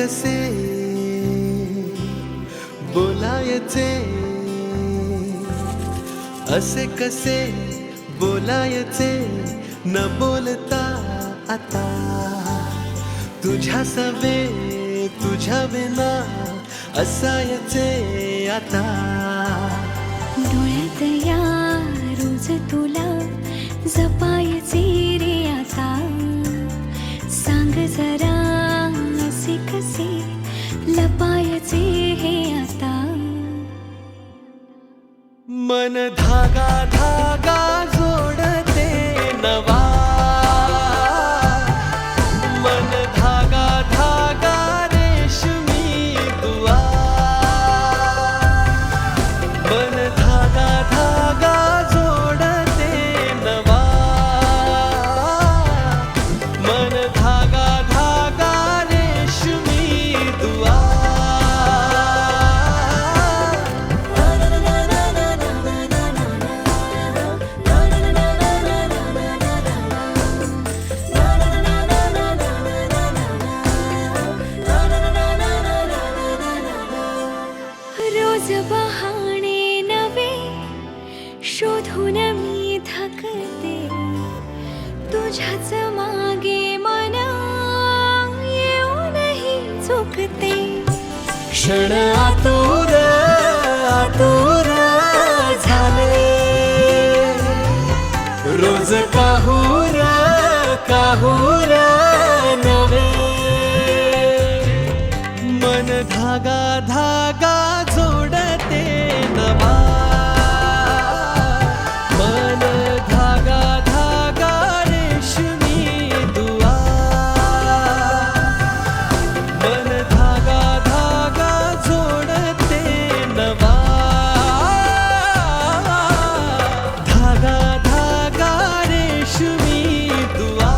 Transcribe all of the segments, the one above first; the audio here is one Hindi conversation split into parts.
कसे बोलायचे, असे कसे बोलायचे न बोलता आता, तुझ्या सवे तुझ्या विना असायचे आता. डोळ्यात या रोज तुला जपायचे रे आता, सांग जरा असे कसे लपायचे हे आता. मन धागा धागा जोडते नवा, मन धागा धागा रेशमी दुआ, मन धागा धागा जोडते नवा, मन धागा धागा रेशमी दुआ. रोज बहाणे नवे शोधून मी थकते, तुझ्याच मागे मन येऊनही चुकते. क्षण आतुर आतुर झाले, रोज काहूर काहूर नवे, मन धागा धागा जोडते नवा, मन धागा धागा रेशमी दुआ, मन धागा धागा जोडते नवा, धागा धागा रेशमी दुआ.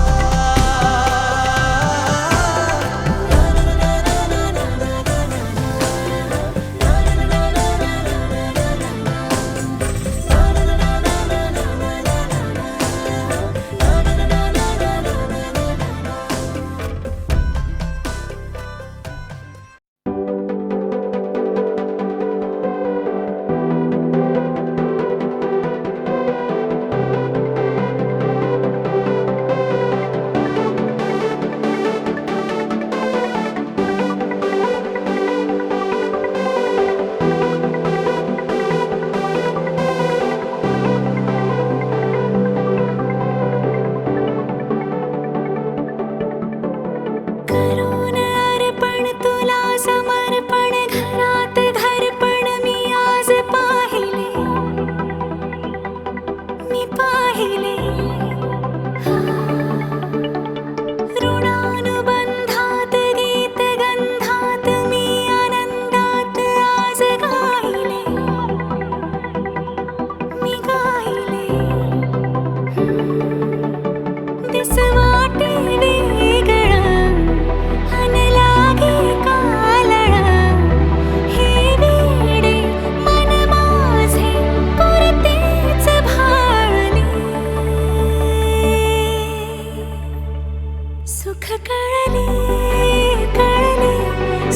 करून अर्पण तुला समर्पण, घरात घरपण मी आज पाहिले, मी पाहिले. ऋणानुबंधात गीत गंधात मी आनंदात आज गायले, मी गायले. दिस वाटे वेगळं अन लागे कालळं, हे वेडे मन माझे पुरतेच भाळले. सुख कळले कळले,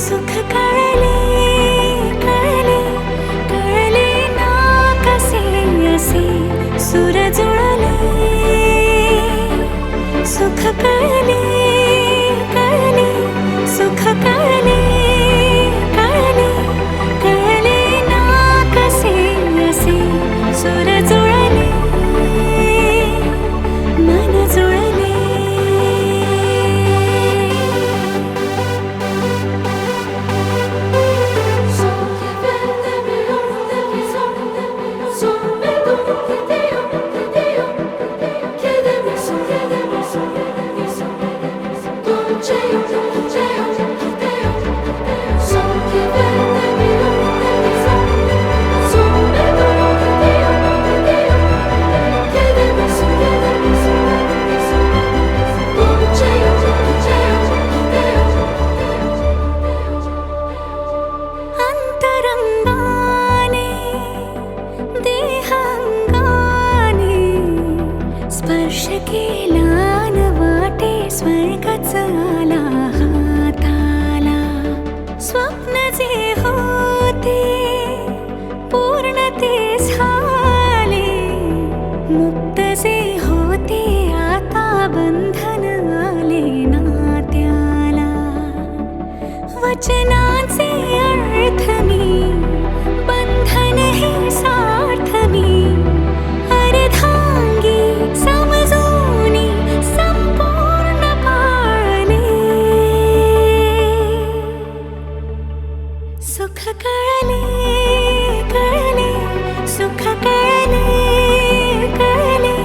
सुख कळले कळले, कळले ना कसे असे सुर जुळले. सुख कळले कळले, सुख कळले कळले, कळले ना कसे असे सुर जुळले, मन जुळले. स्वर्गच आला हाताला. मुक्त जे होते आता बंधन आले नात्याला. वचनाचे अर्थ मी, बंधन हे सार्थ मी. अर्धांगी समजूनी संपूर्ण पाळले. सुख कळले कळले, सुख कळले कळले,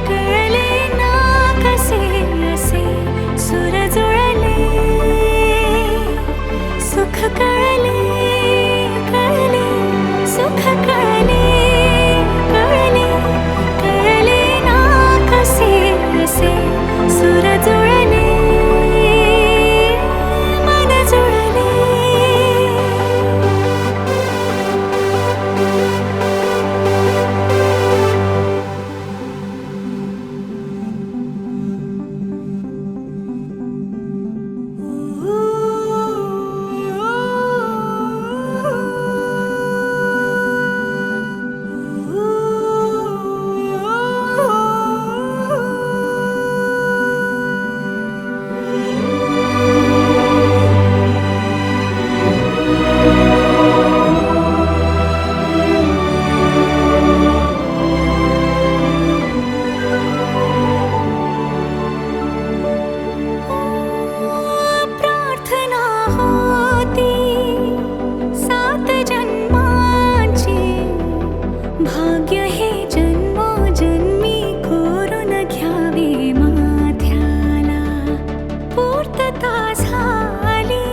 कळले ना कसे असे सुर जुळले. सुख कळले कळले, सुख कळले कळले, कळले ना कसे असे सुर जुळले. मन जुळले. प्रार्थना होती 7 जन्मांची, भाग्य हे जन्मोजन्मी कोरून घ्यावे माथ्याला. पूर्तता झाली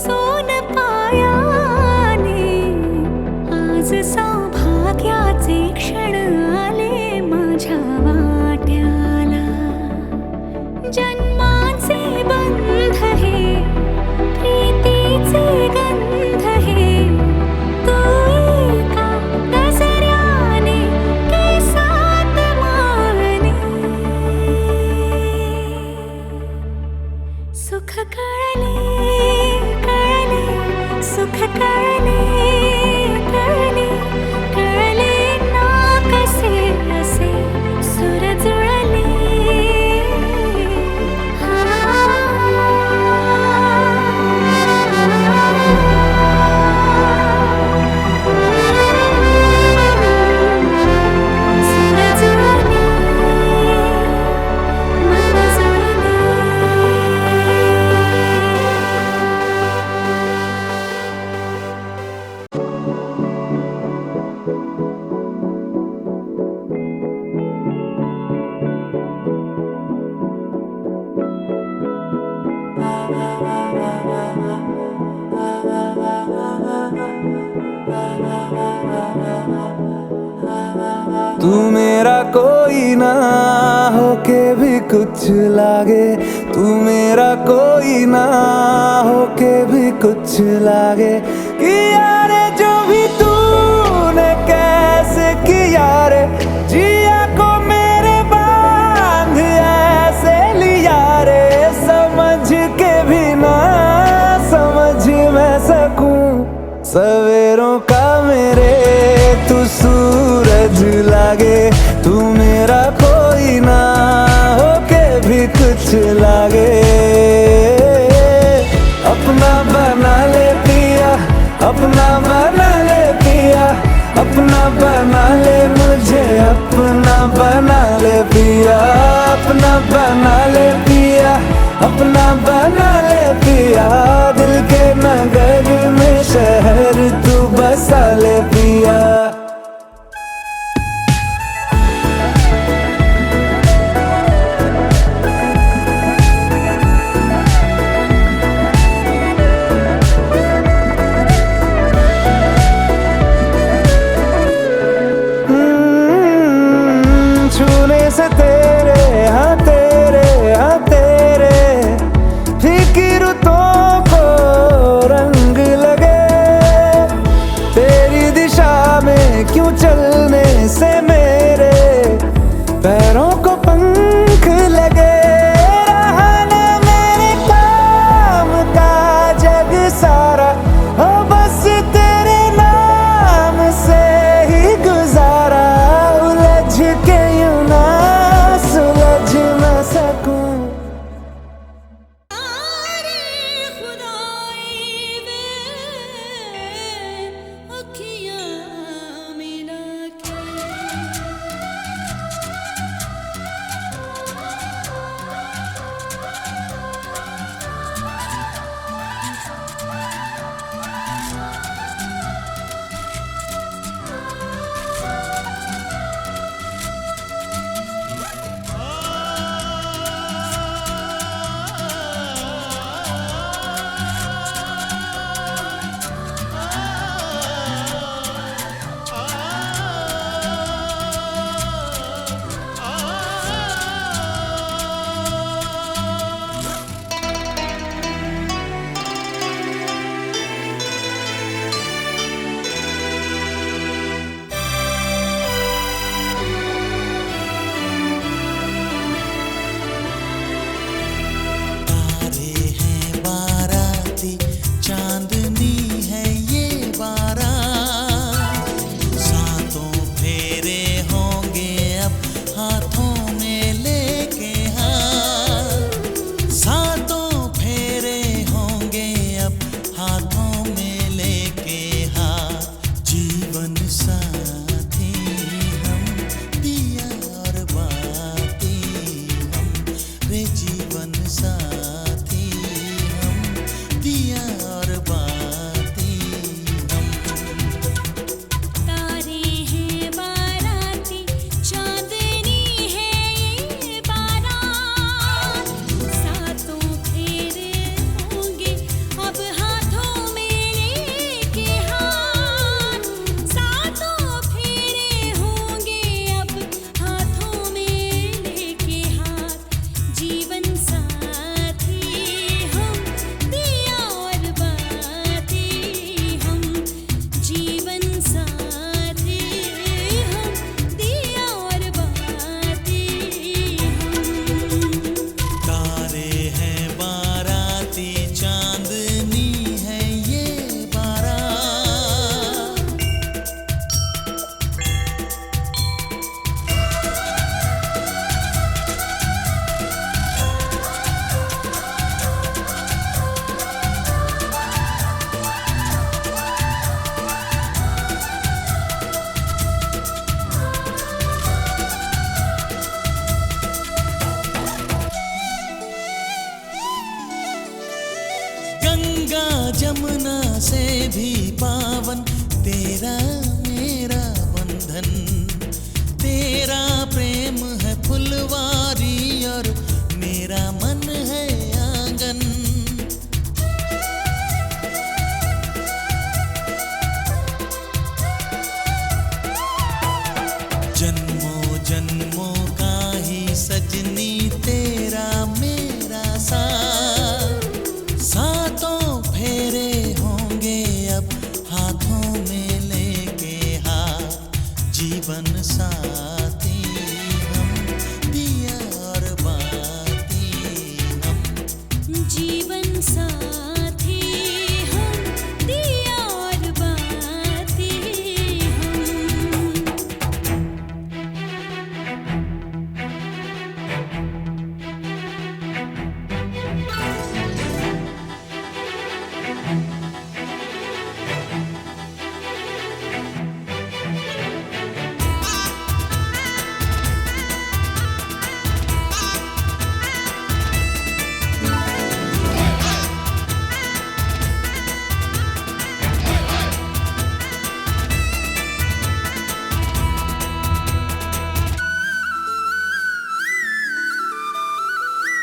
सोन पायाने, आज सौभाग्याचे क्षण आले माझ्या वाट्याला. जन्माचे बंध हे, प्रीतीचे गंध हे, तू एका नजऱ्याने केसात माने. सुख कळले कळले, सुख कळले कळले, कळले ना कसे असे सुर जुळले. तू मेरा कोई ना होके भी कुछ लागे. तू मेरा कोई ना होके भी कुछ लागे. किया रे जो भी तूने कैसे किया रे, जिया को मेरे बांध ऐसे लिया रे. समझ के भी ना समझ मैं सकूं, सवेरों का मेरे तू सूरज लागे. तू मेरा कोई ना होके भी कुछ लागे. अपना बना ले पिया, अपना बना ले पिया, अपना बना ले मुझे, अपना बना ले पिया. अपना बना ले पिया, अपना बना ले पिया. दिल के नगर में शहर तू बसा ले पिया. छूने से तेरे हाँ तेरे हाँ तेरे फीकी रुतों को रंग लगे. तेरी दिशा में क्यों चलने से मेरे पैरों को पंख लगे. रहा ना मेरे काम का जग सारा, हो बस तेरे नाम से ही गुजारा. उलझ तेरा मेरा बंधन, तेरा प्रेम है फुलवारी और मेरा मन है आंगन। जन्मों जन्मों का ही सजनी तेरा मेरा साथ, सातों फेरे होंगे अब हाथों में लेके हाथ। जीवन साथी हम, दिया और बाती हम। जीवन साथी हम, दिया और बाती हम।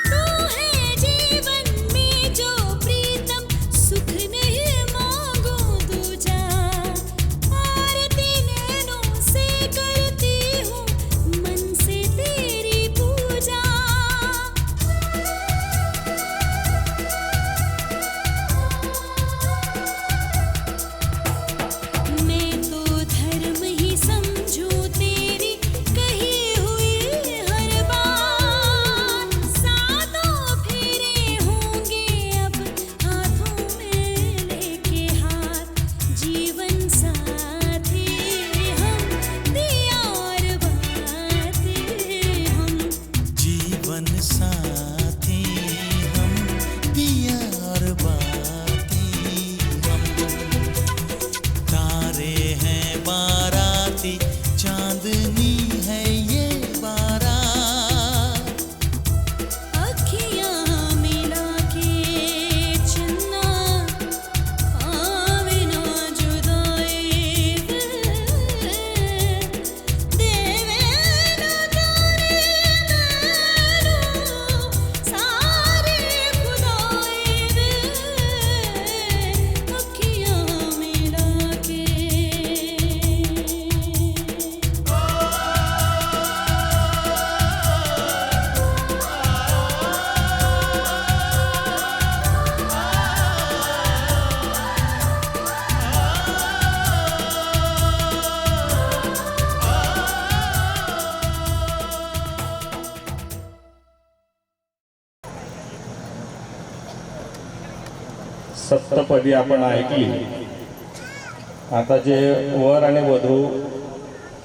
तू है जीवन में जो प्रीतम, सुख नहीं मांगू दूजा। आरती नैनों से करती हूँ, मन से तेरी पूजा। मैं तो धर्म ही समझूं तेरी कही हुई हर बात। सातों फेरे होंगे अब हाथों में लेके हाथ। जीवन साथी हम, दिया और बाती हम। जीवन साथी हम, दिया और बाती हम। तारे हैं बाराती, चांदनी है ये बारात। अखियाँ मिला के चन्ना, आवे ना जुदाई वे। देवे ना जाने मैनू सारी खुदाई वे। अखियाँ मिला के। सप्तपदी आपण ऐकली। आता जे वर आणि वधू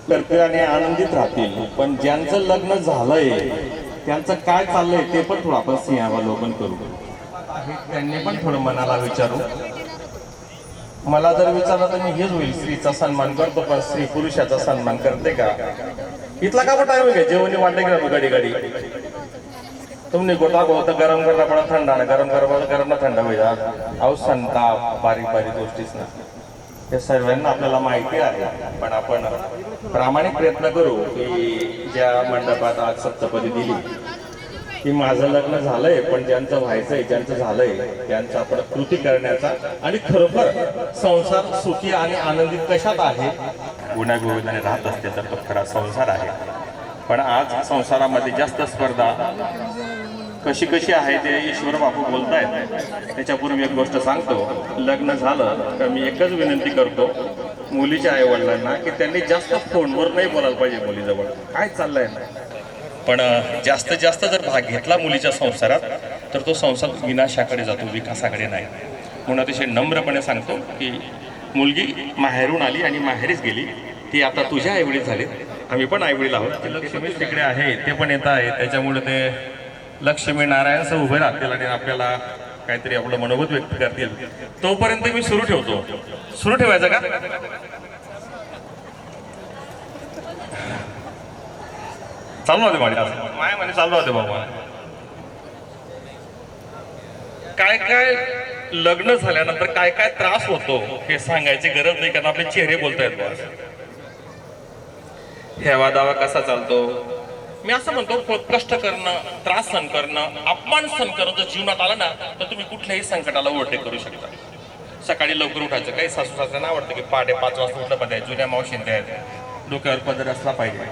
करतील आणि आनंदित राहतील, पण ज्यांचं लग्न झालंय त्यांचं काय चाललंय ते पण थोडं आपण सिंहावलोकन करू। त्यांनी पण थोडं मनाला विचारू। मला जर विचारलं तर मी हेच होईल, स्त्रीचा सन्मान करतो पण स्त्री पुरुषाचा सन्मान करते का? इतला का टाइम आहे जेवणी वाटले की गाडी गाडी तुमने गोता गोता गरम करना पड़ा, ठंडा ना गरम गरम ना थंड होईल। अहो संताप बारीक बारीक गोष्टीच ना, हे सर्वांना आपल्याला माहिती आहे। पण आपण प्रामाणिक प्रयत्न करू की ज्या मंडपात आज सप्तपदी दिली की माझं लग्न झालंय, पण ज्यांचं व्हायचंय ज्यांचं झालंय त्यांचं आपण कृती करण्याचा आणि खरोखर संसार सुखी आणि आनंदित कशात आहे, गुण्यागोविंदाने राहत असते तर तो खरा संसार आहे। पण आज संसारामध्ये जास्त स्पर्धा कशी कशी आहे ते ईश्वर बापू बोलतायत। त्याच्यापूर्वी एक गोष्ट सांगतो, लग्न झालं तर मी एकच विनंती करतो मुलीच्या आई वडिलांना की त्यांनी जास्त फोनवर नाही बोलायला पाहिजे मुलीजवळ काय चाललंय ना, पण जास्तीत जास्त जर भाग घेतला मुलीच्या संसारात तर तो संसार विनाशाकडे जातो, विकासाकडे नाही। म्हणून अतिशय नम्रपणे सांगतो की मुलगी माहेरून आली आणि माहेरीच गेली, ती आता तुझ्या आईवडील झाले, आम्ही पण आईवडील आहोत। ते लक्ष्मी तिकडे आहे, ते पण येत आहे, त्याच्यामुळे ते लक्ष्मी नारायणसह उभे राहतील आणि आपल्याला काहीतरी आपलं मनोगत व्यक्त करतील। तोपर्यंत मी सुरू ठेवतो। सुरू ठेवायचं का? चालू होते माझ्या माया म्हणे चालू होते बाबा, काय काय लग्न झाल्यानंतर काय काय त्रास होतो हे सांगायची गरज नाही, कारण आपले चेहरे बोलतायत बॉस. हेवा दावा कसा चालतो. मी असं म्हणतो, कष्ट करणं, त्रास सहन करणं, अपमान सहन करणं जर जीवनात आलं ना तर तुम्ही कुठल्याही संकटाला ओव्हरटेक करू शकता. सकाळी लवकर उठायचं. काही सासू सासऱ्यांना आवडतं की पहाटे 5 वाजता उठलं पाहिजे, जुन्या मावशींच्या आहेत, डोक्यावर पदर असला पाहिजे.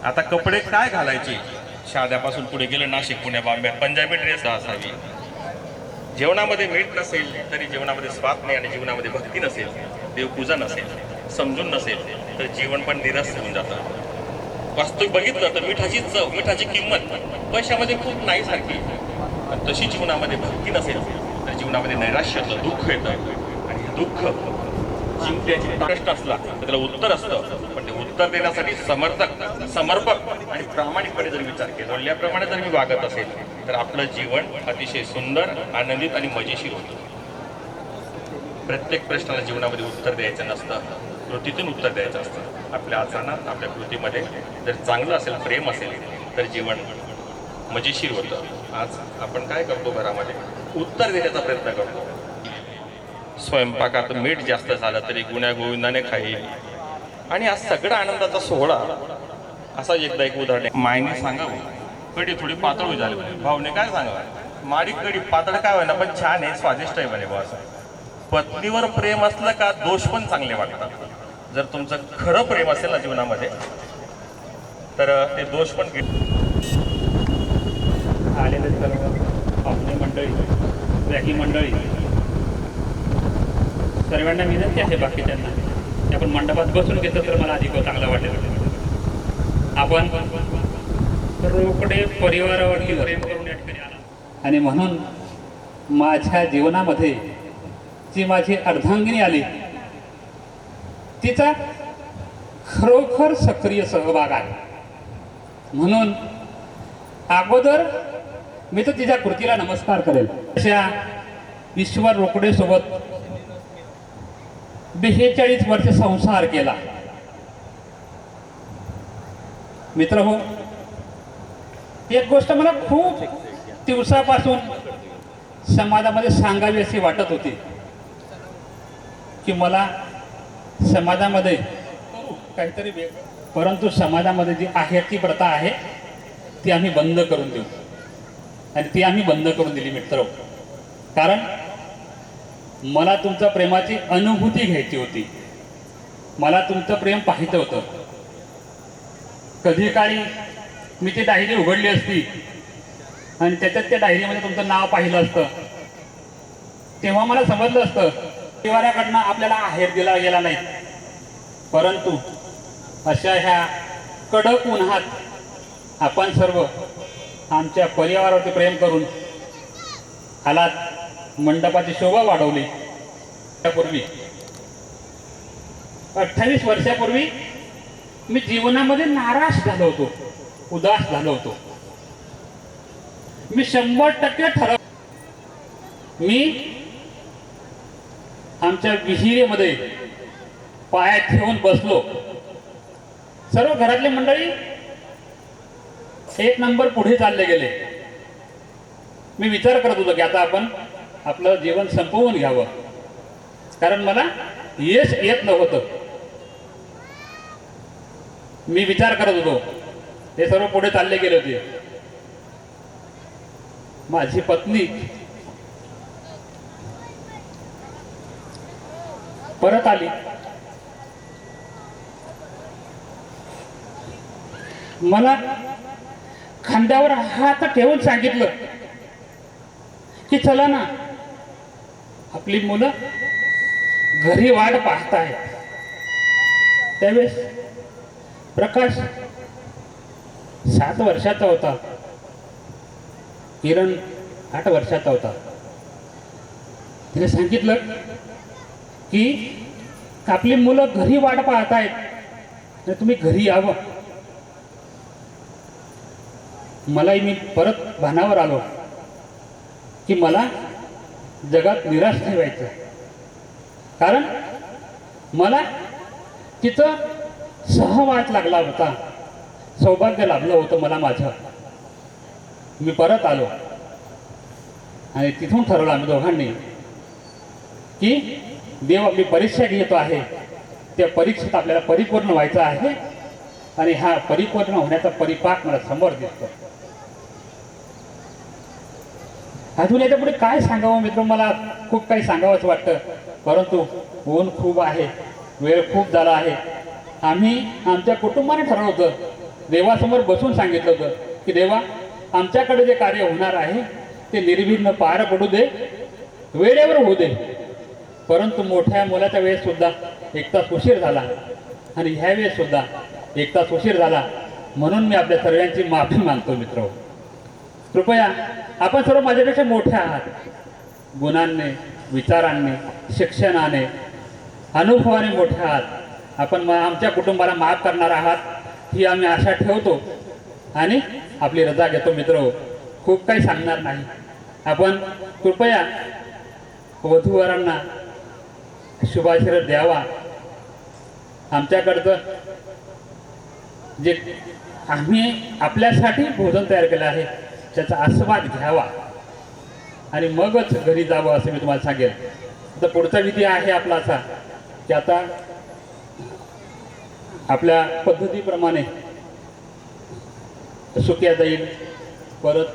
आता कपडे काय घालायचे, शाद्यापासून पुढे गेले नाशिक, पुणे, बॉम्बे, पंजाबी ड्रेस असावी. जेवणामध्ये मीठ नसेल तरी जेवणामध्ये स्वाद नाही, आणि जीवनामध्ये भक्ती नसेल, देवपूजा नसेल, समजून नसेल तर जीवन पण निरस होऊन जातं. वास्तविक बघितलं तर मिठाची चव, मिठाची किंमत पैशामध्ये खूप नाही सारखी. पण तशी जीवनामध्ये भक्ती नसेल तर जीवनामध्ये नैराश्य येतं, दुःख येतं. आणि हे दुःख जिंकण्याची प्रश्न असला तर त्याला उत्तर असतं, पण ते उत्तर देण्यासाठी समर्पक आणि प्रामाणिकपणे जर विचार केला, याप्रमाणे जर मी वागत असेल तर आपलं जीवन अतिशय सुंदर, आनंदित आणि मजेशीर होतं. प्रत्येक प्रश्नाला जीवनामध्ये उत्तर द्यायचं नसतं, कृतीतून उत्तर द्यायचं असतं. आपल्या आचरणात, आपल्या कृतीमध्ये जर चांगलं असेल, प्रेम असेल तर जीवन मजेशीर होतं. आज आपण काय करतो, घरामध्ये उत्तर देण्याचा प्रयत्न करतो. स्वयंपाकात मीठ जास्त झालं तरी गुण्या गोविंदाने खाईल. आणि आज सगळा आनंदाचा सोहळा असा एकदा एक उदाहरण आहे. मायने सांगावं कढी थोडी पातळ झाली म्हणे, भाऊने काय सांगावं, माडी कढी पातळ काय होईना पण छान आहे, स्वादिष्ट आहे म्हणे बॉस. पत्नीवर प्रेम असलं का दोष पण चांगले वाटतात. जर तुमचं खरं प्रेम असेल ना जीवनामध्ये तर ते दोष पण आलेले सर्व पाहुणे मंडळी, व्याकी मंडळी, सर्वांना विनंती आहे बाकीच्यांना की आपण मंडपात बसून घेतलं तर मला अधिक चांगलं वाटेल. आपण रोकडे परिवारावरती प्रेम करून या ठिकाणी आला, आणि म्हणून माझ्या जीवनामध्ये जी माझी अर्धांगिनी आली तिचा खरोखर सक्रिय सहभाग आहे. म्हणून अगोदर मी तर तिच्या कृतीला नमस्कार करेल. अशा ईश्वर रोकडे सोबत 42 वर्ष संसार केला. मित्र हो, एक गोष्ट मला खूप दिवसापासून समाजामध्ये सांगावी अशी वाटत होती की मला समाजामध्ये काहीतरी वेगळं, परंतु समाजामध्ये जी आहे ती प्रथा आहे ती आम्ही बंद करून देऊ, आणि ती आम्ही बंद करून दिली मित्र. कारण मला तुमच्या प्रेमाची अनुभूती घ्यायची होती, मला तुमचं प्रेम पाहायचं होतं. कधी काळी मी ती डायरी उघडली असती आणि त्याच्यात त्या डायरीमध्ये तुमचं नाव पाहिलं असतं, तेव्हा मला समजलं असतं परिवाराकडनं आपल्याला आहेर दिला गेला नाही. परंतु अशा ह्या कडक उन्हात आपण सर्व आमच्या परिवारावरती प्रेम करून आलात, मंडपाची शोभा वाढवली. त्यापूर्वी 28 वर्षापूर्वी मी जीवनामध्ये नाराज झालो होतो, उदास झालो होतो. मी 100% ठरव, मी आमच्या विहिरीमध्ये पाया ठेवून बसलो. सर्व घरातले मंडळी एक नंबर पुढे चालले गेले. मी विचार करत होतो की आता आपण आपलं जीवन संपवून घ्यावं, कारण मला यश येत नव्हतं. मी विचार करत होतो, ते सर्व पुढे चालले गेले होते. माझी पत्नी परत आली. मला खांद्यावर हात ठेवून सांगितलं की चला ना, आपली मुलं घरी वाट पाहतायत. त्यावेळेस प्रकाश 7 वर्षाचा होता, किरण 8 वर्षाचा होता. तिने सांगितलं की आपली मुलं घरी वाट पाहतायत, तर तुम्ही घरी यावं. मलाही मी परत भानावर आलो की मला जगात निराश नाही व्हायचं, कारण मला तिथं सहवास लागला होता, सौभाग्य लाभलं होतं मला माझं. मी परत आलो आणि तिथून ठरवलं आम्ही दोघांनी की देव आपली परीक्षा घेतो आहे, त्या परीक्षेत आपल्याला परिपूर्ण व्हायचं आहे आणि हा परिपूर्ण होण्याचा परिपाक मला समोर दिसतो. अजून याच्या पुढे काय सांगावं मित्र, मला खूप काही सांगावंच वाटतं, परंतु ऊन खूप आहे, वेळ खूप झाला आहे. आम्ही आमच्या कुटुंबाने ठरवलं होतं, देवासमोर बसून सांगितलं होतं की देवा, आमच्याकडे जे कार्य होणार आहे ते निर्विघ्न पार पडू दे, वेळेवर होऊ दे. परंतु मोठ्या मुलाच्या वेळेस सुद्धा 1 तास उशीर झाला आणि ह्या वेळेस सुद्धा 1 तास उशीर झाला, म्हणून मी आपल्या सर्वांची माफी मागतो मित्र. कृपया आपण सर्व माझ्यापेक्षा मोठे आहात, गुणांनी, विचारांनी, शिक्षणाने, अनुभवाने मोठे आहात. आपण आमच्या कुटुंबाला माफ करणार आहात ही आम्ही आशा ठेवतो आणि आपली रजा घेतो मित्र. खूप काही सांगणार नाही. आपण कृपया वधूवरांना शुभाशीर्वाद द्यावा. आमच्याकडचं जे आम्ही आपल्यासाठी भोजन तयार केलं आहे त्याचा आस्वाद घ्यावा आणि मगच घरी जावं असं मी तुम्हाला सांगेल. तर पुढचा विधी आहे आपला असा की आता आपल्या पद्धतीप्रमाणे सुक्या जाईल, परत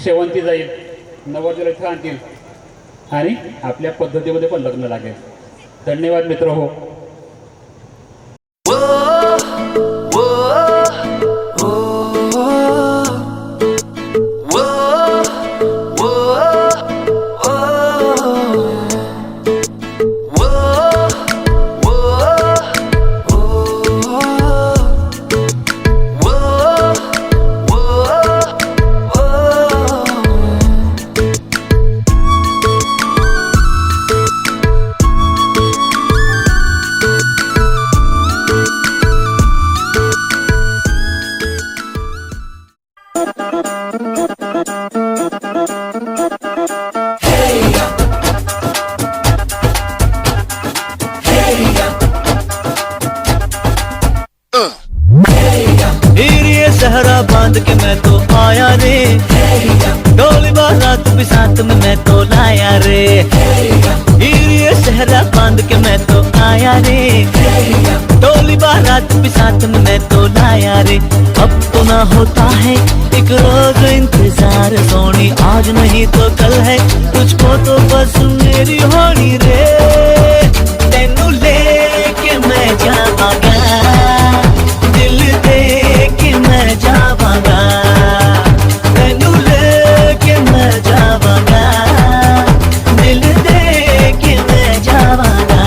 शेवंती जाईल, नवरदेव इथं आणतील आणि आपल्या पद्धतीमध्ये पण लग्न लागेल. धन्यवाद मित्र हो. सहरा बांध के मैं तो आया रे, डोली बारात भी साथ में मैं तो लाया रे। ये सहरा बांध के मैं तो आया रे, डोली बारात भी साथ में मैं तो लाया रे। अब तो ना होता है एक रोज इंतजार सोनी, आज नहीं तो कल है तुझको तो बस मेरी होनी रे। तेनू लेके मैं जावांगा, दिल दे के मैं जावांगा, तेनू लेके मैं जावांगा, दिल दे के मैं जावांगा।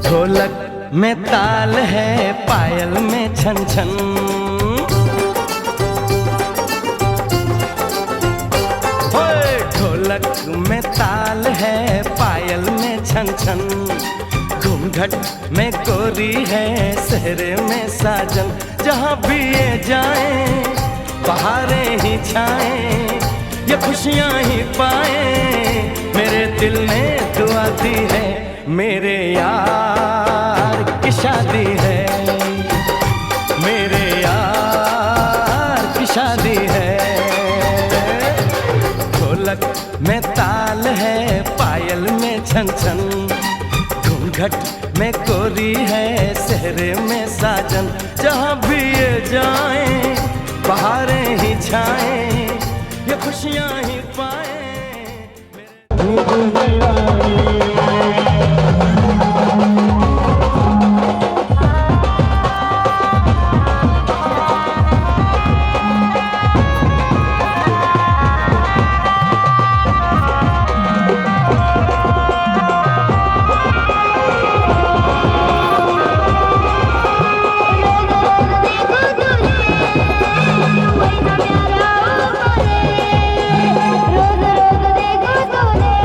ढोलक में ताल है, पायल में छन छन। ओए ढोलक में ताल है, पायल में छन छन। घूंघट में कोरी है, सेहरे में साजन। जहाँ भी ये जाए बहारें ही छाएं, ये खुशियाँ ही पाए। मेरे दिल ने दुआ दी है, मेरे यार की शादी है, मेरे यार की शादी है। ढोलक में ताल है, पायल में छन छन। घूंघट में कोरी है, सेहरे में साजन। जहाँ भी ये जाएं बहारें ही छाएं, ये खुशियाँ ही पाए। रोज रोज देखो तूने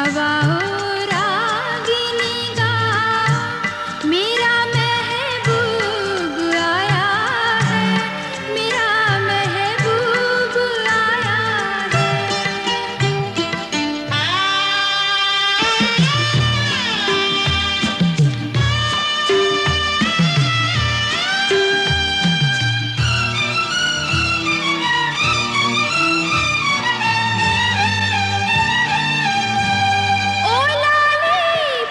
हवा हो रागिनी गा, मेरा महबूब आया है, मेरा महबूब आया है। ओ लाले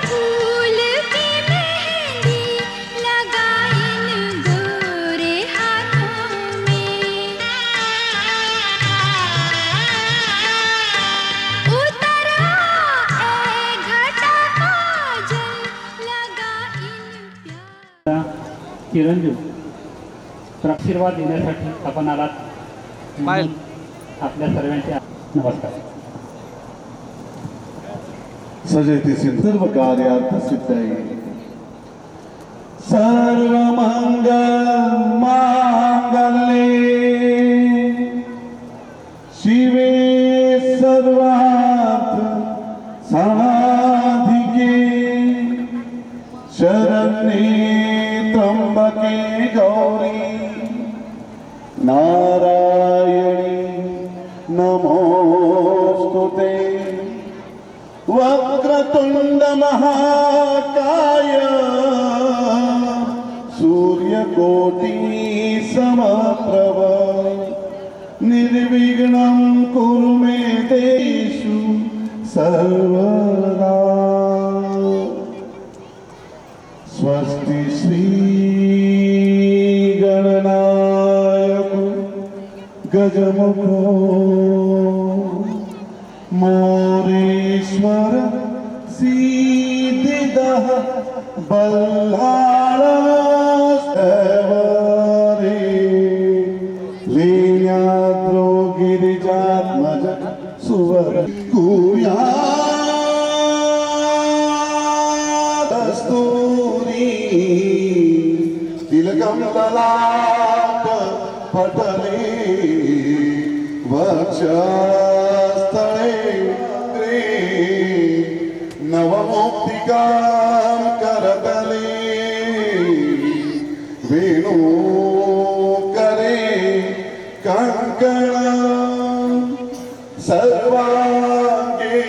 फूल की मेहंदी लगा इन गोरे हाथों में, उतरा ए घटा काजल लगा इन प्यार। चिरंजीव आशीर्वाद देण्यासाठी आपण आलात म्हणून आपल्या सर्वांचे नमस्कार. सजयती सर्व कार्यार्थ सिद्धाई सर्व मंगल मांगल्ये शिवे सर्वार्थ साधिके शरण्ये त्र्यंबके गौरी नारायणी नमोस्तुते वक्रतुंड महाकाय सूर्यकोटि समप्रभ निर्विघ्नं कुरु मे देषु सर्वदा। स्वस्ति श्री गणनायक गजमुखो मोरेश्वर सिद्धिदः बल्हाळ सेवरे लेण्याद्रो गिरिजात्मज सुवर कस्तूरी तिलकं ललाट पटले वक्षस्थळे नवमुक्तिकां करतले वेणुकरे कङ्कणं सर्वाङ्गे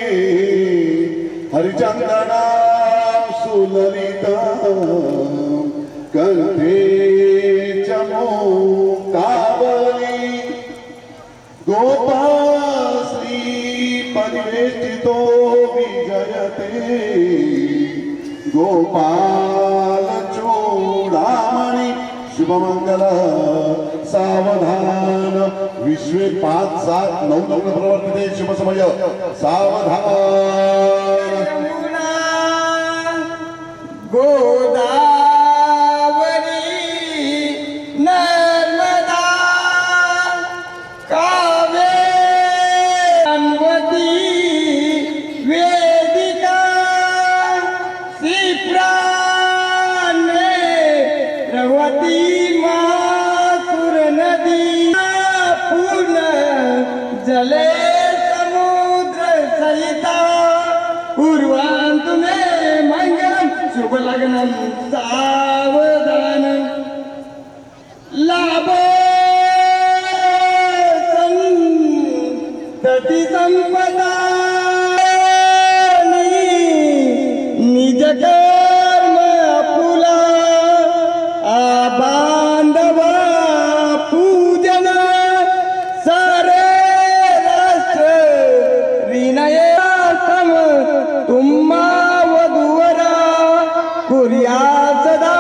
हरिचन्दनां सुललितं कण्ठे च मुक्तावली गोपाश्री परिवेष्टितो विजयते गोपाल चूडामणि शुभमंगल सावधान विश्वे 5 7 9 प्रवर्तते शुभ समय सावधान गोदावरी नर्मदा कावेरी वेदिका सिप्राने रवती मासुर नदी पूर्ण जले समुद्र सहिता पूर्वांतु मे मंगलम शुभ लग्नम सावधान लाभो संतति संपदा निज कर्म आपुला बांधवा पूजन सारे राष्ट्र विनये सम तुम्हा वधूवरा कुर्या सदा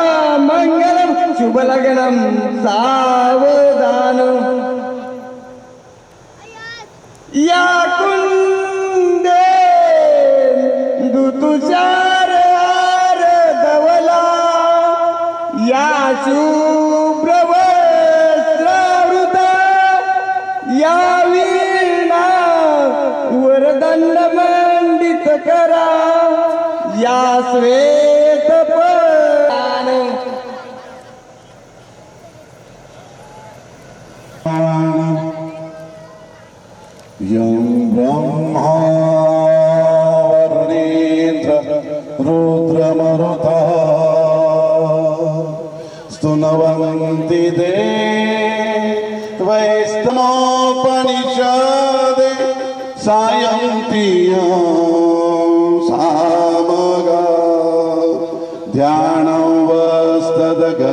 मंगलम शुभ लग्नम सावधान या कुंदे दुतुषार हार धवला या शुभ्रवस्त्रावृत या वीणा वरदंड मंडित करा या श्वेत पान यं ब्रह्मा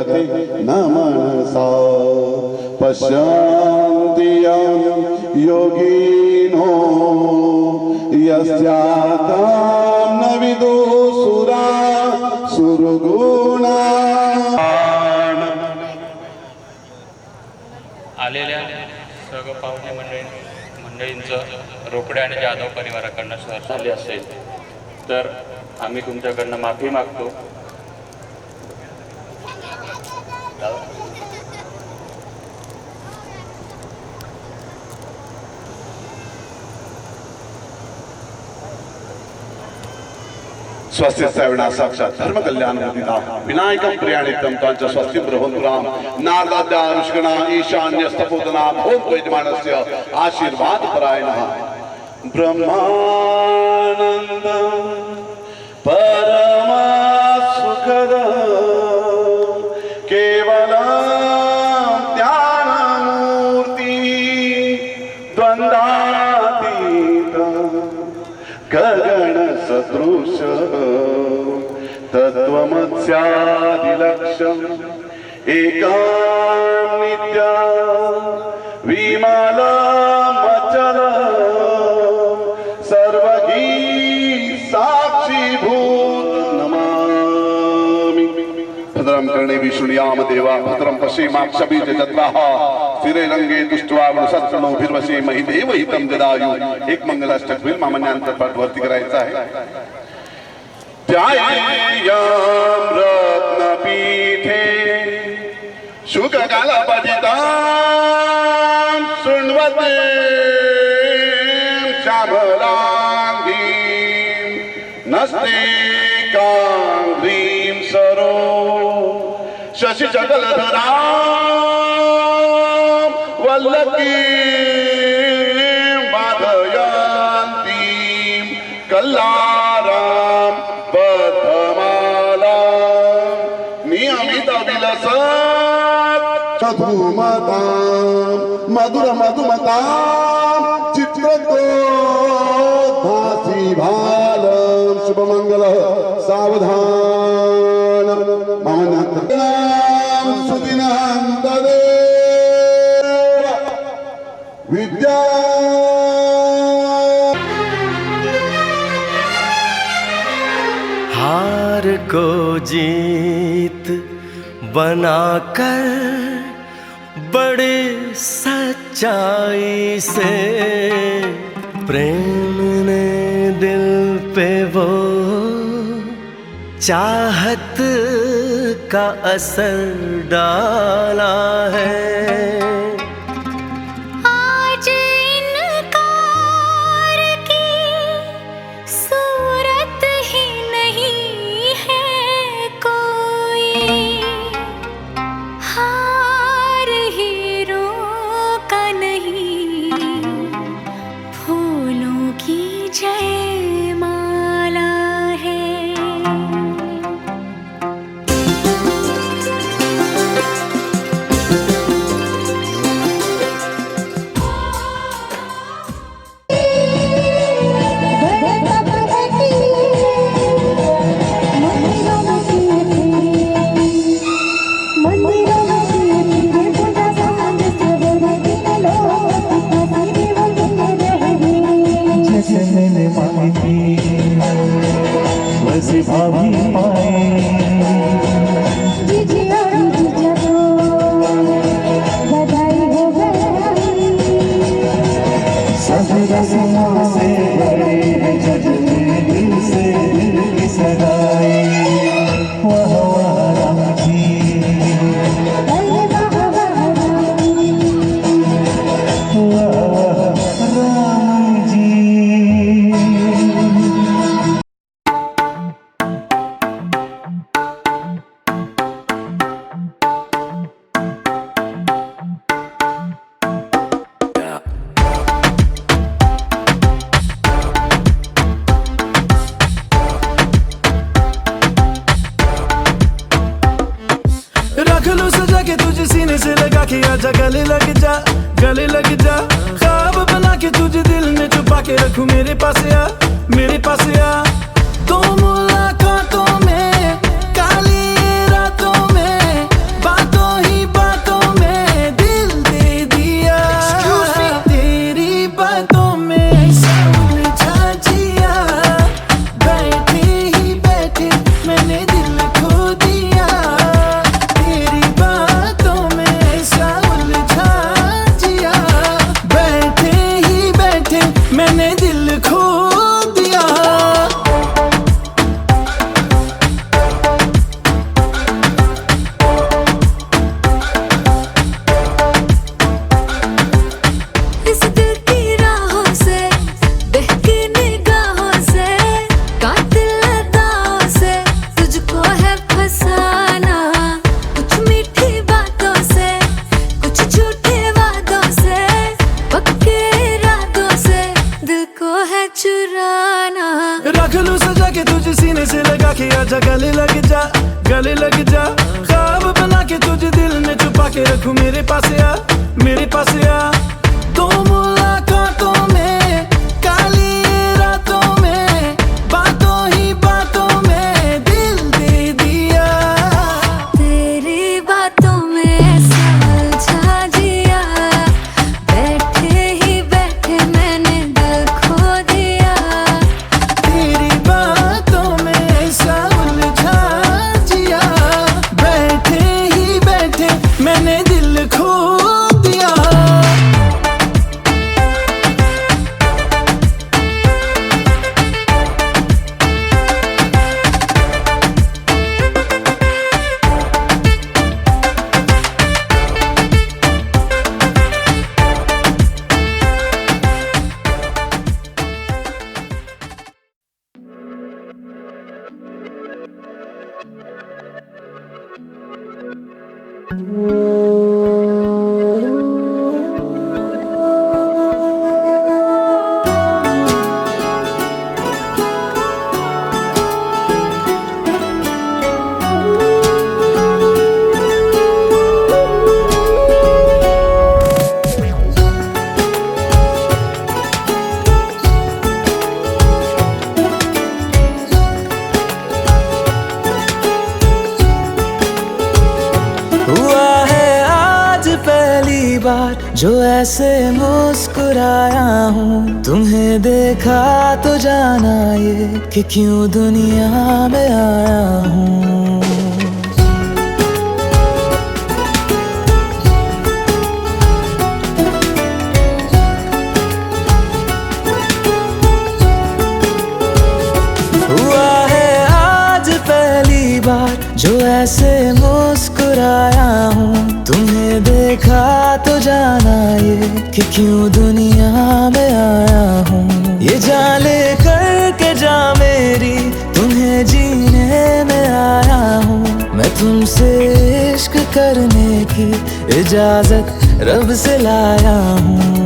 जगति न मनसा पश्यन्ति यं योगिनो यस्यातां न विदुसुरा सुरगुणा। आलेल्या सर्व पाहुणे मंडळींचं रोकडे आणि जाधव परिवाराकडनं सहर झाले असेल तर आम्ही तुमच्याकडनं माफी मागतो. स्वस्ति श्रवणा साक्षात धर्म कल्याण मुदिता विनायकं प्रियाणितं तांच स्वस्ति बृहत्पुराम नारदाद्या ऋषिगणा ईशान्य स्तपोदना भोग वैद्यमानस्य आशीर्वाद परायणः ब्रह्मानंद परमा सुखद केवलं ज्ञानमूर्ति द्वंद्वातीत गगन सदृश तत्वमस्यादिलक्ष्यम् एकं नित्य विमलमचल सर्वगी साक्षीभूत नमामि। भद्रं कर्णेभिः शृणुयाम देवा भद्रं पश्येमाक्षभिर्यजत्राः स्थिरे रंगे दृष्ट्वा वृषत्सनोभिर्वशेमहि देवहितं ददायु। एक मंगलाष्टक होईल मामन्यांतर पाठ वरती करायचा आहे. ध्यायेयं रत्नपीठे शुककालपतितां शृण्वते श्यामलाङ्गीं नस्ते काङ्ग्रीं सरो शशिचकलधरां वल्लकीं बाधयन्तीं कल्लारां बद्धमालां नियमितविलसत् मधुमतां मधुरमधुमतां चित्रकोद्भासि भालं शुभमंगल सावधान मामन्यांतरं सुदिनं तदेव विद्या। हार को जीत बनाकर बड़े सच्चाई से प्रेम ने दिल पे वो चाहत का असर डाला है। आज इनकार की सूरत ही नहीं है कोई, हार हीरो का नहीं फूलों की जयमाला है। जैसे मैंने मांगी थी वैसे भाभी पाए, सभी रस्मों से बड़े जजते दिल से दिल की सगाई। वाह वाह राम जी, वाह राम जी। रख लो सजा के तुझे सीने से लगा के आजा गले लग जा, गले लग जा। ख्वाब बना के तुझे दिल में छुपा के रखूं मेरे पास आ, मेरे पास आ। तो मुलाकातों में काली रातों में रख लूं सजा के तुझे सीने से लगा के, आजा गले लग जा, गले लग जा। ख्वाब बना के तुझे दिल में छुपा के रखूं, मेरे पास आ, मेरे पास आ। दो मुलाकातों में, काली रातों में, बातों ही बातों में दिल दे दिया। तेरी बातों में ऐसा उलझा जिया, बैठे ही बैठे मैंने दिल खो दिया। तेरी बातों में ऐसा उलझा जिया, बैठे ही बैठे मैंने दिल खो दिया। हुआ है आज पहली बार जो ऐसे मुस्कुराया हूँ, तुम्हें देखा तो जाना ये कि क्यों दुनिया में आया हूँ। हुआ है आज पहली बार जो ऐसे मुस्कुराया हूँ, तुम्हें देखा तो जाना ये कि क्यों दुनिया में आया हूँ। ये जान ले करके जा मेरी, तुम्हें जीने में आया हूँ। मैं तुमसे इश्क करने की इजाजत रब से लाया हूँ।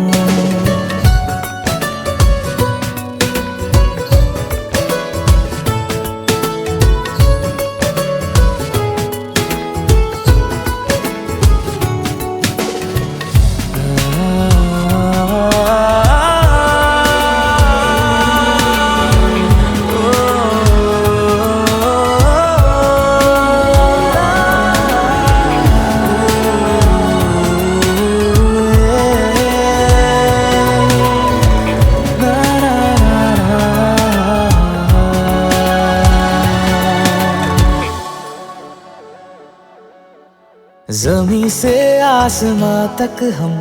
जमीं से आसमां तक हम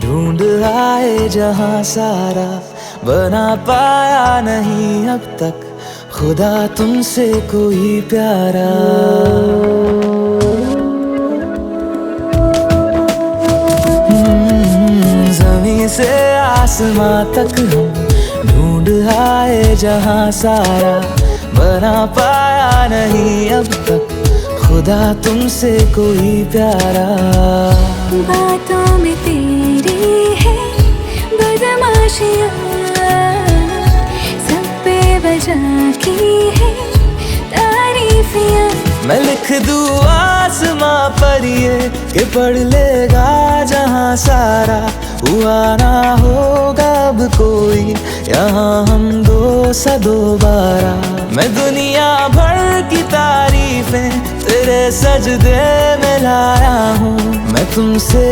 ढूंढ आए जहां सारा, बना पाया नहीं अब तक खुदा तुमसे कोई प्यारा। जमीं से आसमां तक हम ढूंढ आए जहां सारा, बना पाया नहीं अब तक खुदा तुमसे कोई प्यारा। बातों में तेरी है बदमाशियाँ, सब पे बजा की है तारीफियाँ। मैं लिख दूँ आसमां पर ये कि पढ़ लेगा जहां सारा, हुआ ना होगा अब कोई यहाँ हम दो सा दोबारा। मैं दुनिया भर की तारीफें तेरे सजदे में लाया हूँ। मैं तुमसे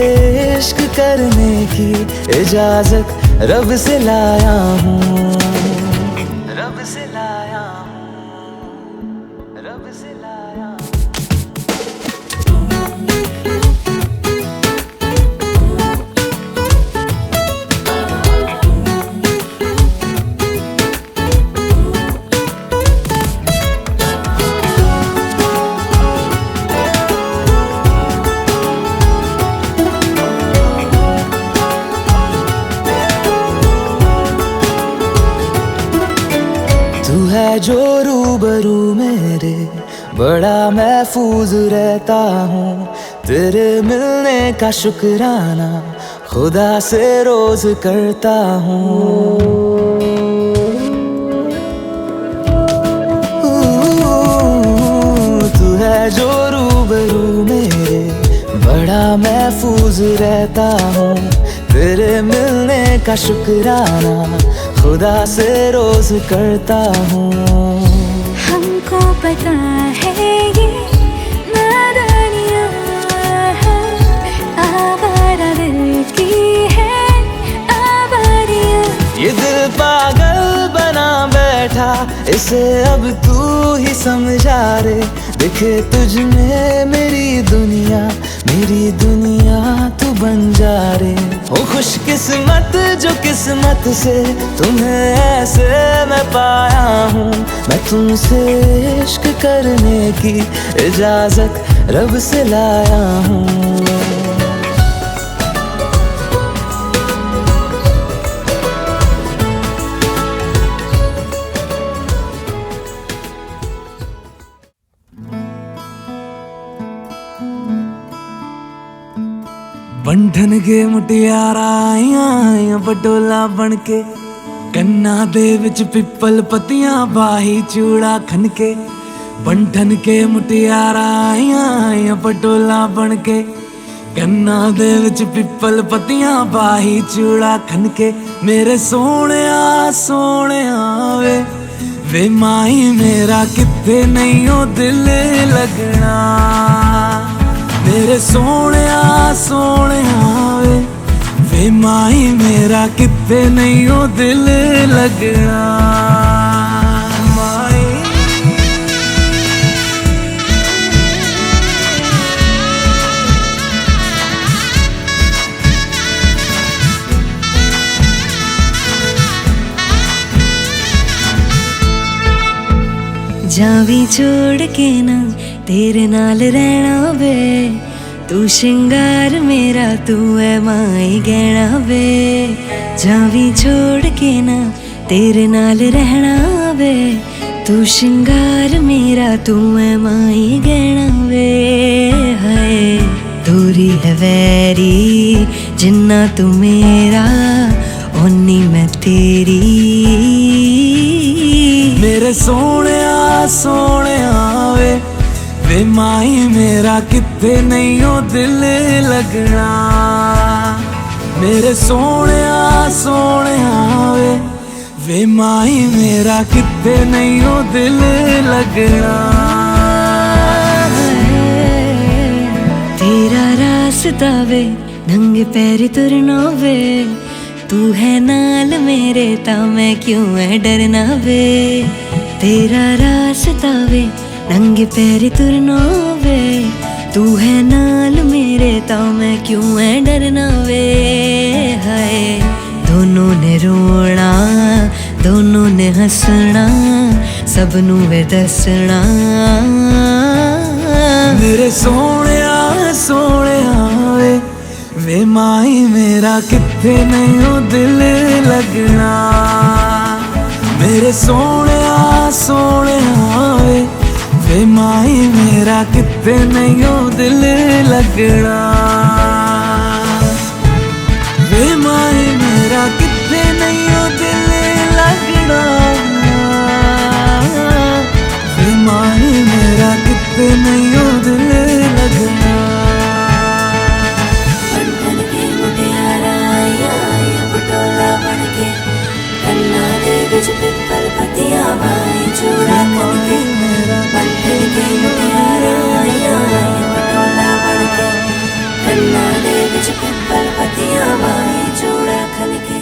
इश्क करने की इजाजत रब से लाया हूँ। रब से लाया हूँ, रब से लाया हूँ। तू है जो रूबरू मेरे, बड़ा महफूज रहता हूँ। तेरे मिलने का शुक्राना खुदा से रोज करता हूँ। जो रूबरू मेरे, बड़ा महफूज रहता हूँ। तेरे मिलने का शुक्राना खुदा से रोज करता हूँ। हमको पता है ये नादानियाँ है, आवारा दिल की है आवारियाँ। ये दिल पागल बना बैठा, इसे अब तू ही समझा रे। दिखे तुझ में मेरी दुनिया तू बन जा रे। ओ खुशकिस्मत जो किस्मत से तुम्हें ऐसे मैं पाया हूँ। मैं तुमसे इश्क करने की इजाजत रब से लाया हूँ। बंधन के मुटियारा आइयां बटोला बन के, कन्ना दे विच पिपल पतियां बाही चूड़ा खन के। बंधन के मुटियारा आइयां बटोला बन के, कन्ना दे विच पिपल पतियां बाही चूड़ा खन के। मेरे सोहणिया वे माई मेरा किथे नहीं ओ दिल लगना। मेरे सोहणिया वे माई मेरा किथे नहीं ओ दिल लगना। माई जावी छोड़ के ना तेरे नाल रहना वे, तू श्रृंगार मेरा तू है माई गहना वे। जावी छोड़ के ना तेरे नाल रहना वे, तू श्रृंगार मेरा तू है माई गहना वे। हाय दूरी है वैरी जिन्ना तू मेरा, ओनी मैं तेरी। मेरे सोहणिया वे माई मेरा किथे नहीं ओ दिल लगना। मेरे सोहणिया वे माई मेरा किथे नहीं ओ दिल लगना। तेरा रास्ता वे नंगे पैरी तुरना वे, तू है नाल मेरे ता मैं क्यों है डरना वे। तेरा रास्ता वे नंगे पैरी तुरना वे, तू है नाल मेरे ता मैं क्यों है डरना वे। हाय दोनों ने रोना दोनों ने हंसना, सबनू वे दसना। मेरे सोहणिया वे माई मेरा किथे नहीं ओ दिल लगना। मेरे सोहणिया वे माई मेरा किथे नहीं ओ दिल लगना। वे माई मेरा किथे नहीं ओ दिल लगना। वे माई मेरा किथे नहीं ओ दिल लगना। बंधन के मुटियारा आया बटोला बन के, कन्ना दे विच पिपल पतियां बाई चूड़ा खन के। बंधन के मुटियारा आया बटोला बन के, कन्ना दे विच पिपल पतियां बाई चूड़ा खन के।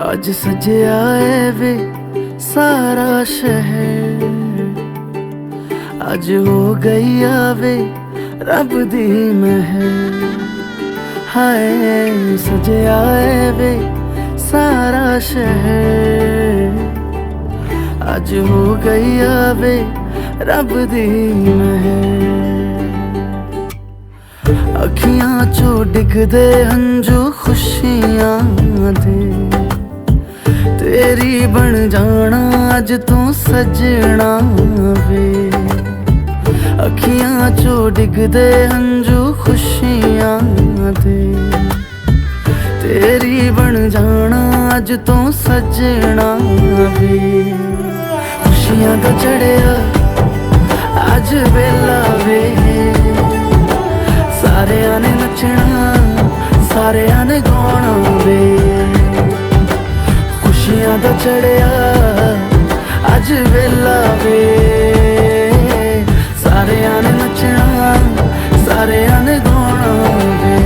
आज सजया है वे सारा शहर, आज हो गई आवे रब दी महर। हाय सजया है वे सारा शहर, आज हो गई आवे रब दी महर। अखियां चो डिगदे हंजू खुशियां दे, तेरी बन जाना अज तू सजना वे अखियां चो डिगदे हंजू खुशियां दे तेरी बन जाना अज तू सजना वे खुशियां दा चढ़िया अज वेला वे सारेयां ने नचना सारेयां ने गाना वे खुशियां दा चढ़िया अज वेला वे सारेयां ने नचना सारेयां ने गाना वे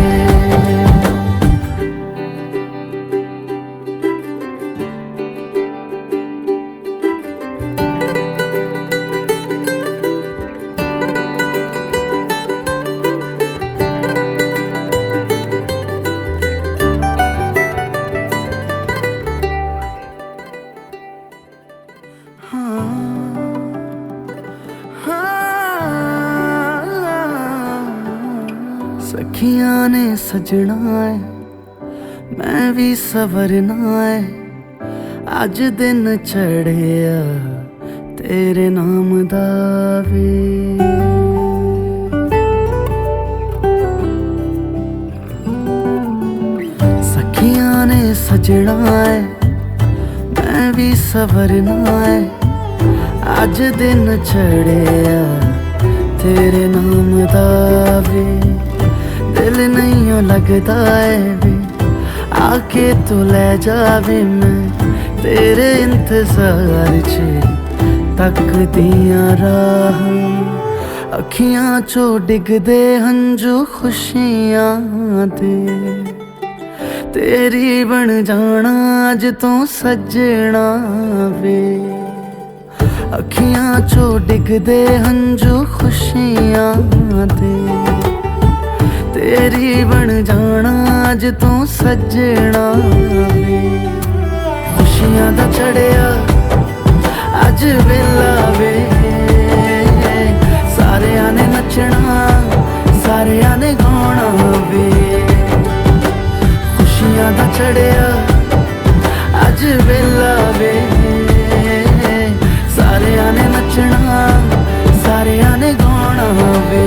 सखियां ने सजना है मैं भी सवरना है अज दिन चढ़िया तेरे नाम दा वे सखियां ने सजना है मैं भी सवरना है अज दिन चढ़िया तेरे नाम दा वे दिल नहीं लगता है वे आके तू ले जावे मैं तेरे इंतजार च तक दिया राह अखियां चो डिगदे हंजू खुशियां दे तेरी बन जाना अज तू सजना वे अखियां चो डिगदे हंजू खुशियां दे तेरी बन जाना अज तू सजना वे खुशियां दा चढ़िया अज वेला वे सारेयां ने नचना सारेयां ने गाना वे खुशियां दा चढ़िया अज वेला वे सारेयां ने नचना सारेयां ने गाना वे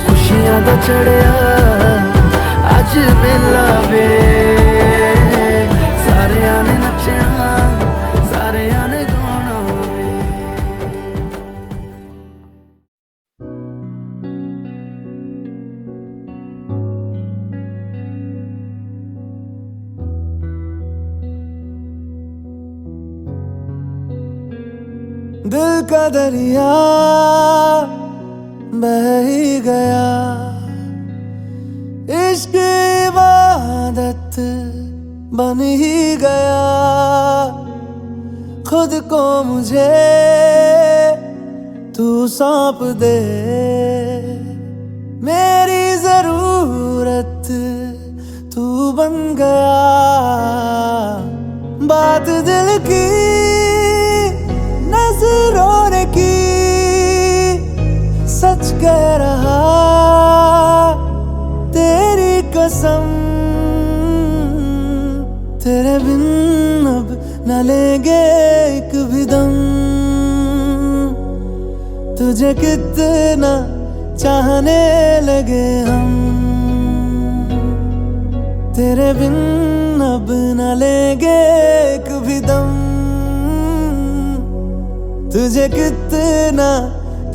खुशियां दा चढ़िया अज वेला वे सारेयां ने नचना सारेयां ने गाना वे दिल का दरिया बह ही गया इश्क इबादत बन ही गया खुद को मुझे तू सौंप दे मेरी जरूरत तू बन गया बात दिल की नजरों ने की सच कह रहा तेरी कसम तेरे बिन अब न लेंगे एक भी दम तुझे कितना चाहने लगे हम तेरे बिन अब न लेंगे एक भी दम तुझे कितना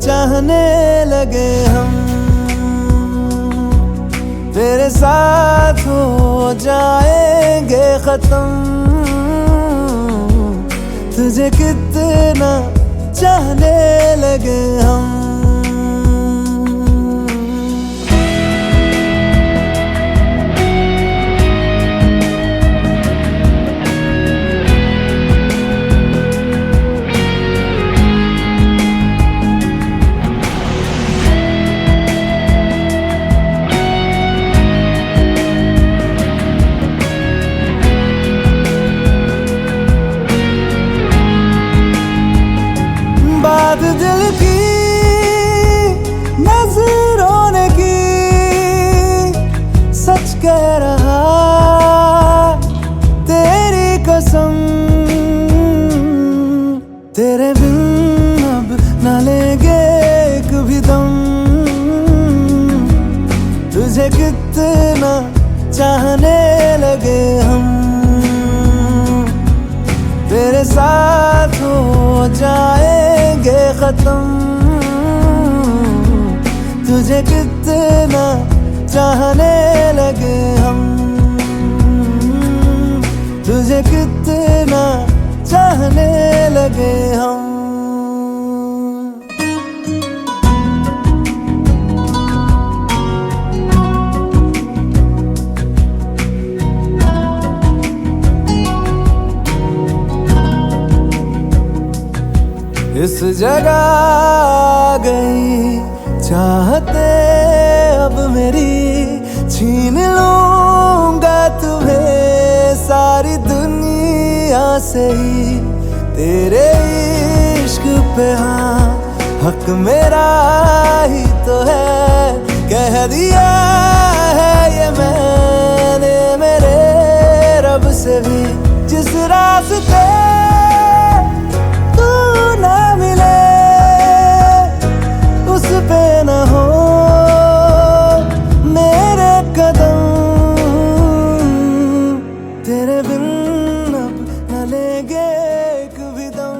चाहने लगे हम तेरे साथ हो जाएंगे खत्म तुझे कितना चाहने लगे हम बात दिल की नजरों ने की सच कह रहा तेरी चाहने लगे हम, तेरे साथ हो जाएंगे खत्म। तुझे कितना चाहने लगे हम, तुझे कितना चाहने लगे हम। इस जगह आ गई चाहते अब मेरी, छीन लूंगा तुम्हें सारी दुनिया से ही। तेरे इश्क पे हाँ हक मेरा ही तो है, कह दिया है ये मैंने मेरे रब से भी। जिस रास्ते ना मिले उस पे न हो मेरे कदम, तेरे बिन अब न लेंगे एक भी दम।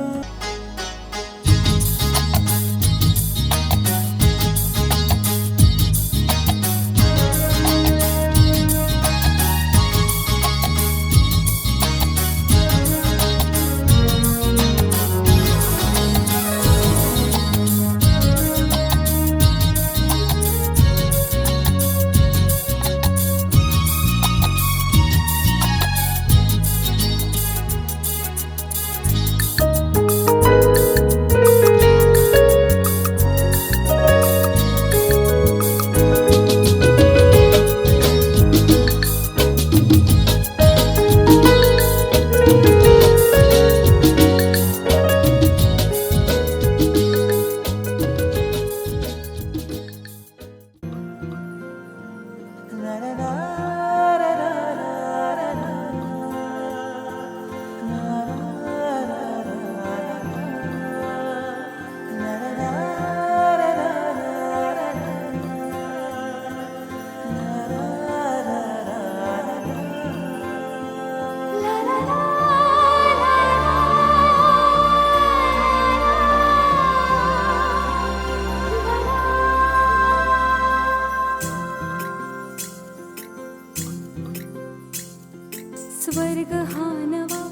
स्वर्ग हा नवा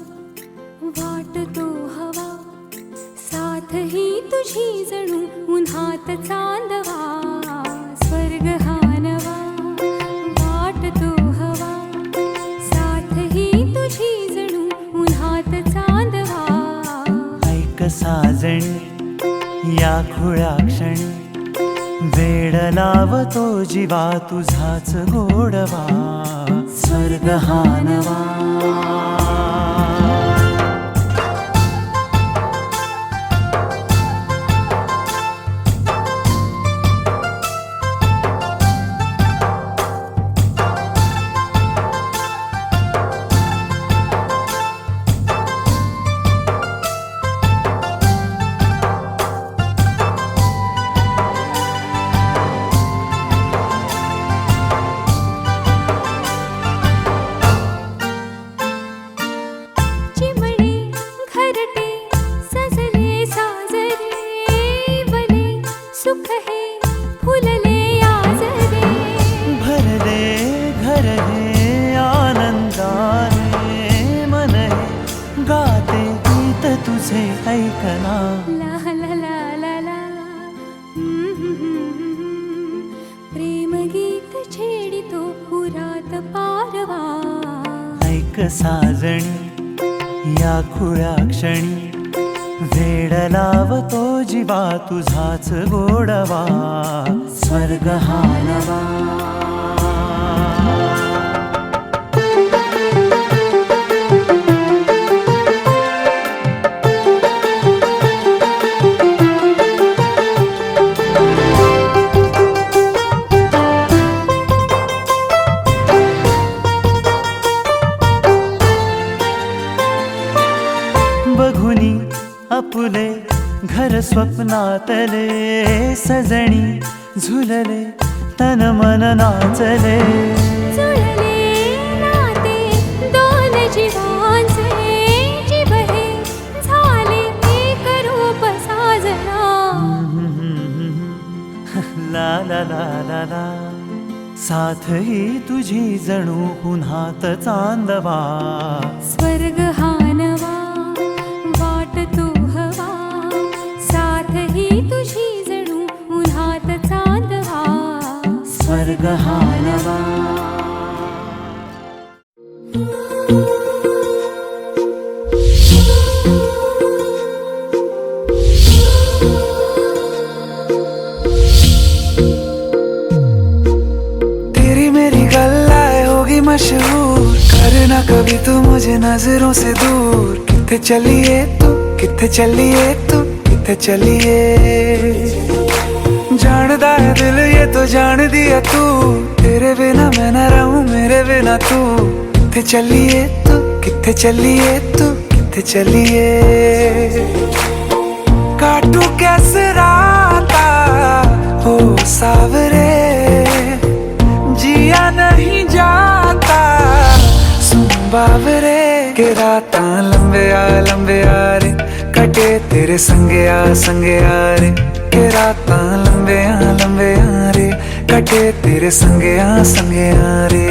वाटतो हवा, साथ ही तुझी जणू उन्हात चांदवा। स्वर्ग हा नवा वाटतो हवा, साथ ही तुझी जणू उन्हात चांदवा। ऐक साजणी या खुळ्या क्षणी, वेड लावतो जीवा तुझाच गोडवा। स्वर्ग हा नवा ऐकना ला ला ला ला ला प्रेम गीत छेडितो पुरात पारवा। ऐक साजणी या खुळ्या क्षणी, वेड लावतो जीवा तुझाच गोडवा। स्वर्ग हा नवा बघुनी आपुले घर स्वप्नातले, सजणी झुलले तन मन नाचले। जुळले साथ ही तुझी जणू पुन्हात चांदवा. स्वर्ग हा नवा वाट तू हवा, साथ ही तुझी जणू उन्हात चांदवा. स्वर्ग हा नवा. तेरी मेरी गल्लाए होगी मशहूर, करना कभी तू मुझे नजरों से दूर. किथे चलिए तू, किथे चलिए तू, किथे चलिए. जानदा है दिल ये तो जान दिया तू, तेरे बिना मैं न रहूं मेरे बिना तू. किथे चलिए तू, किथे चलिए तू, किथे चलिए. काटू कैसे राता हो सावरे, जिया नहीं जाता सुन बावरे. के रातां लंबे आ रे, कटे तेरे संगे आ रे. के रातां लंबे आ रे, कटे तेरे संगे आ रे.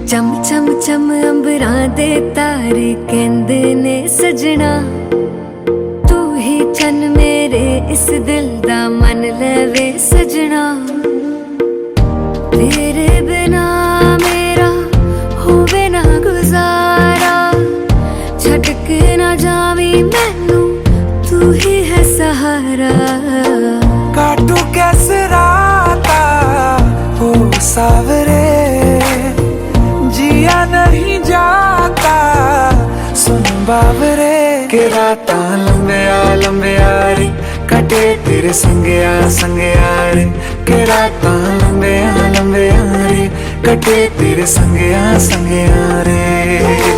चम चम चम अंबरां दे तारे कहंदे ने सजना, तू ही चन मेरे इस दिल दा मन लवे सजना. तेरे बिना मेरा होवे ना गुजारा, छटक ना जावी मैनू तू ही है सहारा. काटू कैसे राता हो सावरे, जिया नहीं जाता सुन बावरे. के रातां लंबे आ रे, कटे तेरे संगे आ रे. के रातां लंबे आ रे, कटे तेरे संगे आ रे.